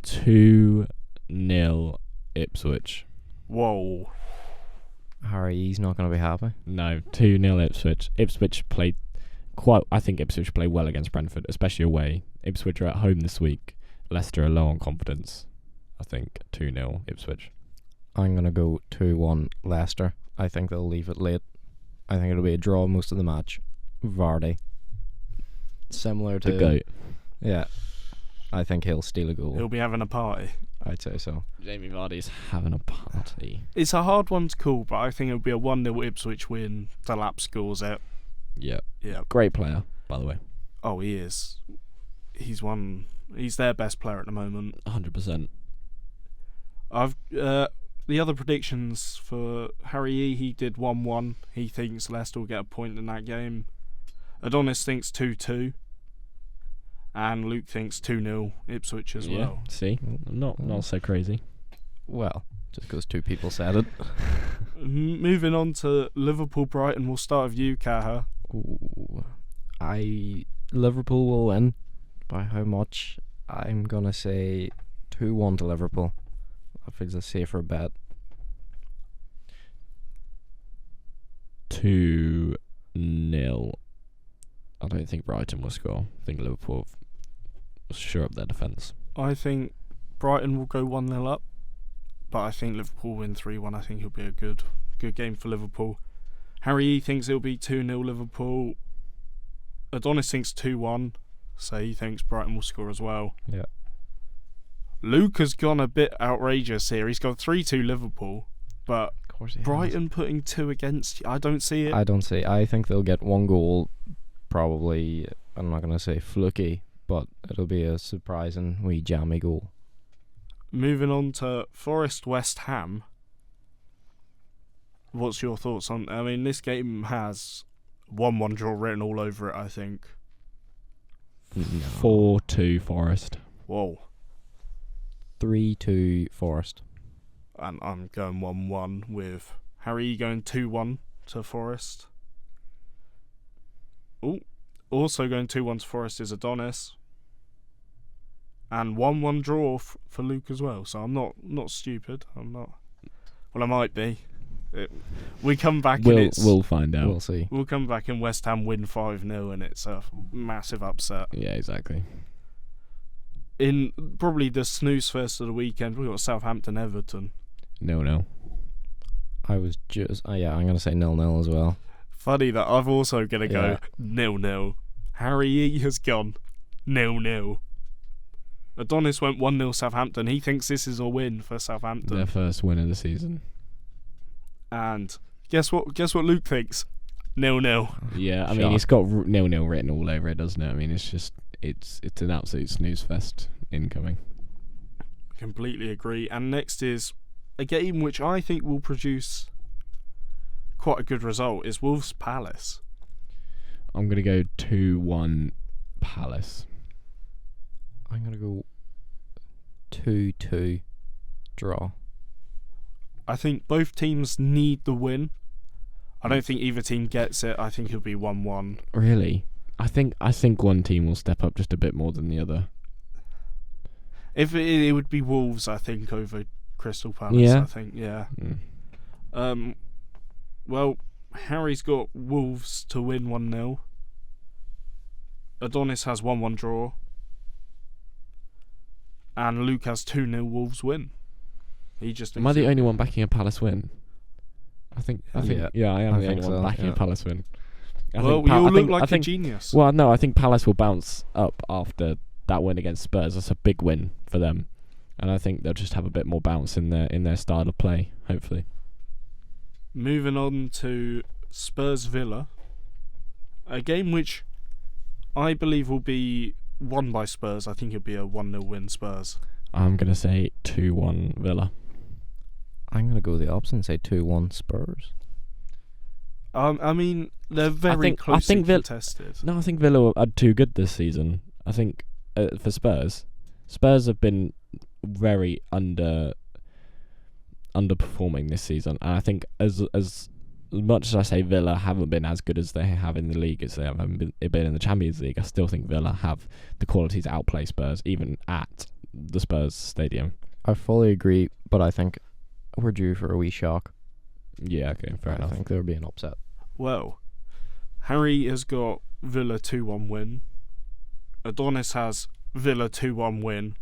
2-0 Ipswich. Whoa. Harry's not going to be happy. No, 2-0 Ipswich. I think Ipswich played well against Brentford, especially away. Ipswich are at home this week. Leicester are low on confidence. I think 2-0 Ipswich. I'm going to go 2-1 Leicester. I think they'll leave it late. I think it'll be a draw most of the match. Vardy. Similar to... The GOAT. Yeah. I think he'll steal a goal. He'll be having a party. I'd say so. Jamie Vardy's having a party. It's a hard one to call, but I think it'll be a 1-0 Ipswich win. Delap scores it. Yeah. Yeah. Great player, by the way. Oh, he is. He's their best player at the moment. 100%. The other predictions for Harry E, he did 1-1. He thinks Leicester will get a point in that game. Adonis thinks 2-2. And Luke thinks 2-0 Ipswich as well. See? Not so crazy. Well, just because two people said it. Moving on to Liverpool-Brighton, we'll start with you, Cahir. Ooh. Liverpool will win. By how much? I'm going to say 2-1 to Liverpool. That feels a safer bet. 2-0. I don't think Brighton will score. I think Liverpool will shore up their defence. I think Brighton will go 1-0 up, but I think Liverpool win 3-1. I think it'll be a good game for Liverpool. Harry E thinks it'll be 2-0 Liverpool. Adonis thinks 2-1, so he thinks Brighton will score as well. Yeah. Luke has gone a bit outrageous here. He's got 3-2 Liverpool, but Of course he Brighton putting 2 against you. I don't see it. I don't see. I think they'll get one goal. Probably, I'm not going to say fluky, but it'll be a surprising wee jammy goal. Moving on to Forest West Ham. What's your thoughts on? I mean, this game has 1-1 draw written all over it, I think. No. 4-2 Forest. Whoa. 3-2 Forest. And I'm going 1-1 with Harry going 2-1 to Forest. Also going 2-1 to Forest is Adonis. And 1-1 draw for Luke as well. So I'm not stupid. I'm not. Well, I might be. We come back and it's... We'll find out. We'll see. We'll come back and West Ham win 5-0 and it's a massive upset. Yeah, exactly. In probably the snooze fest of the weekend, we got Southampton-Everton. No. I was just... I'm going to say 0-0 as well. Funny that I've also going to go 0-0. Harry E has gone 0-0. Adonis went 1-0 Southampton. He thinks this is a win for Southampton. Their first win of the season. And guess what Luke thinks? 0-0. Yeah, I mean, it's got 0-0 written all over it, doesn't it? I mean, it's an absolute snooze fest incoming. Completely agree. And next is a game which I think will produce quite a good result is Wolves Palace. I'm going to go 2-1 Palace. I'm going to go 2-2 draw. I think both teams need the win. I don't think either team gets it. I think it'll be 1-1. Really? I think one team will step up just a bit more than the other. If it would be Wolves, I think, over Crystal Palace. Yeah. I think, yeah. Well, Harry's got Wolves to win 1-0. Adonis has 1-1 draw. And Luke has 2-0 Wolves win. He just Am I the only one backing a Palace win? I think I am I the only think one so, backing yeah. a Palace win. Well, you look like a genius. Well, no, I think Palace will bounce up after that win against Spurs. That's a big win for them, and I think they'll just have a bit more bounce in their style of play. Hopefully. Moving on to Spurs Villa, a game which I believe will be won by Spurs. I think it'll be a 1-0 win Spurs. I'm gonna say 2-1 Villa. I'm going to go the opposite and say 2-1 Spurs. I mean, they're very closely contested. No, I think Villa are too good this season. I think for Spurs have been very underperforming this season, and I think as much as I say Villa haven't been as good as they have in the league as they haven't been in the Champions League, I still think Villa have the quality to outplay Spurs, even at the Spurs stadium. I fully agree, but I think we're due for a wee shock. Yeah, okay, fair enough. I think there'll be an upset. Well, Harry has got Villa 2-1 win. Adonis has Villa 2-1 win.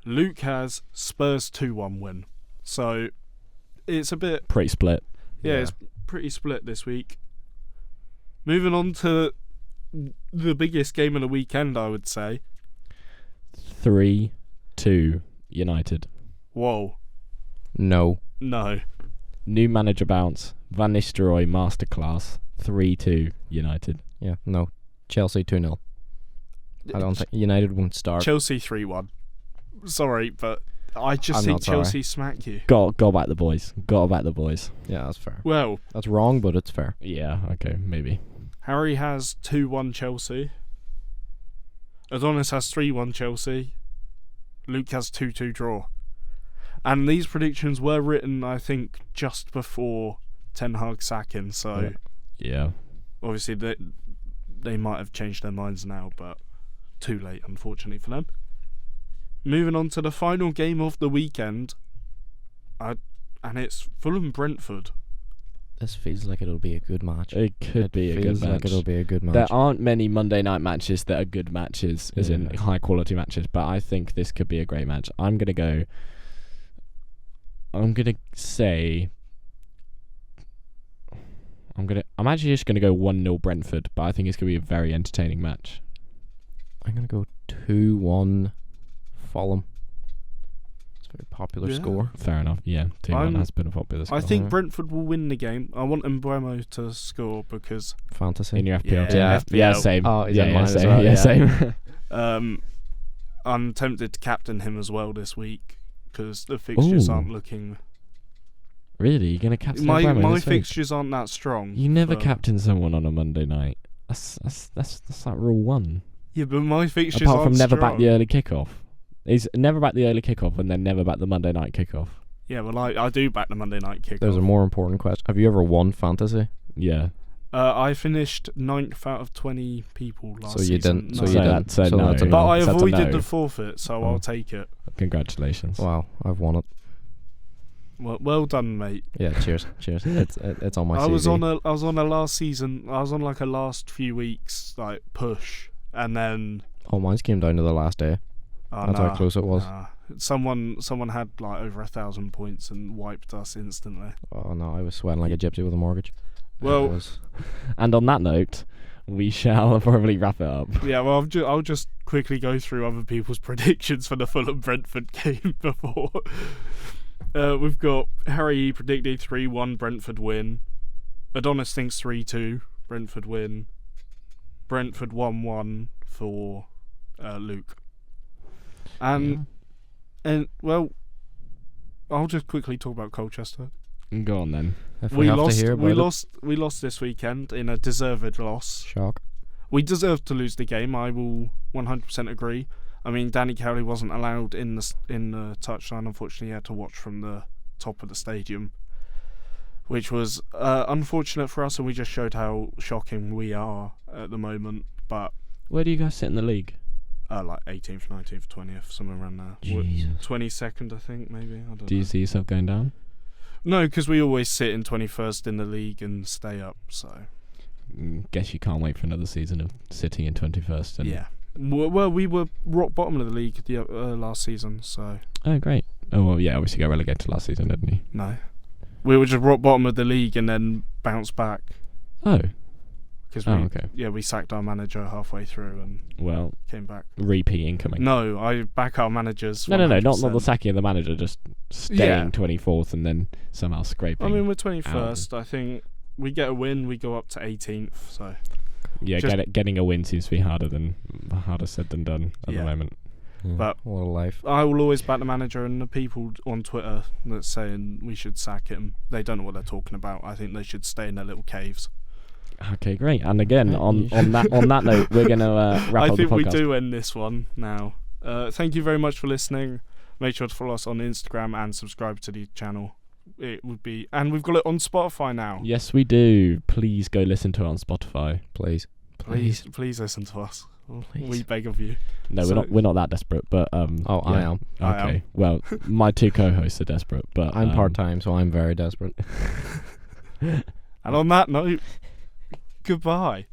Luke has Spurs 2-1 win. So it's a bit pretty split. Yeah, it's pretty split this week. Moving on to the biggest game of the weekend, I would say. 3-2 United. Whoa. No. New manager bounce. Van Nistelrooy masterclass. 3-2 United. Yeah, no. Chelsea 2-0. I don't think United won't start. Chelsea 3-1. Sorry, but I just think Chelsea smack you. Got back the boys. Yeah, that's fair. Well, that's wrong, but it's fair. Yeah, okay, maybe. Harry has 2-1 Chelsea. Adonis has 3-1 Chelsea. Luke has 2-2 draw. And these predictions were written, I think, just before Ten Hag sacking, so yeah. Obviously they might have changed their minds now, but too late, unfortunately for them. Moving on to the final game of the weekend, and it's Fulham-Brentford. This feels like it'll be a good match. It could be a good match. Feels like it'll be a good match. There aren't many Monday night matches that are good matches, as in high quality matches, but I think this could be a great match. I'm gonna actually just gonna go 1-0 Brentford, but I think it's gonna be a very entertaining match. I'm gonna go 2-1 Fulham. It's a very popular score. Fair enough. Yeah, 2-1 has been a popular score. I think Brentford will win the game. I want Mbeumo to score because fantasy in your FPL. Yeah, same. Oh, Same. I'm tempted to captain him as well this week because the fixtures aren't looking. Really, you're gonna captain my this fixtures week? aren't that strong. You never captain someone on a Monday night. That's like rule 1. Yeah, but my fixtures apart aren't from never strong. back the early kickoff. He's never back the early kickoff and then never back the Monday night kickoff. Yeah, well, I do back the Monday night kickoff. There's a more important question. Have you ever won fantasy? Yeah. I finished 9th out of 20 people last season. Didn't. So you didn't. So no. that's a no. But I That's avoided the forfeit, so I'll take it. Congratulations. Wow, I've won it. Well done, mate. Yeah, cheers. It's on my CV. I was on a last season. I was on like a last few weeks like push, and then mine's came down to the last day. That's how close it was. Someone had like over 1,000 points and wiped us instantly. Oh no, I was sweating like a gypsy with a mortgage. Well, and on that note, we shall probably wrap it up. Yeah, well, I'll just quickly go through other people's predictions for the Fulham-Brentford game before. We've got Harry predicted 3-1 Brentford win. Adonis thinks 3-2 Brentford win. Brentford 1-1 for Luke. And well, I'll just quickly talk about Colchester. Go on then. We lost this weekend in a deserved loss. Shock. We deserved to lose the game. I will 100% agree. I mean, Danny Cowley wasn't allowed in the touchline. Unfortunately, he had to watch from the top of the stadium, which was unfortunate for us, and we just showed how shocking we are at the moment. But where do you guys sit in the league? Like 18th, 19th, 20th, somewhere around there. Jesus. 22nd, I think, maybe. I don't know. Do you see yourself going down? No, because we always sit in 21st in the league and stay up. So guess you can't wait for another season of sitting in 21st and Well, we were rock bottom of the league last season, so Oh, great. Oh, well, yeah, obviously got relegated last season, didn't he? no. We were just rock bottom of the league and then bounced back. Oh. Because okay. we sacked our manager halfway through and Well, came back. repeat incoming. No, I back our managers. No, not 100%. the sacking of the manager, just staying 24th and then somehow scraping. I mean, we're 21st. I think we get a win, we go up to 18th. So yeah, getting a win seems to be harder said than done at the moment. Yeah, But what a life. I will always back the manager, and the people on Twitter that's saying we should sack him, they don't know what they're talking about. I think they should stay in their little caves. Okay, great. And again, on that note, we're going to wrap up the podcast. I think we do end this one now. Thank you very much for listening. Make sure to follow us on Instagram and subscribe to the channel. It would be, and we've got it on Spotify now. Yes, we do. Please go listen to it on Spotify. Please listen to us. Please. We beg of you. No, we're not that desperate, but I am. Okay. I am. Well, my two co-hosts are desperate, but I'm part-time, so I'm very desperate. And on that note, goodbye.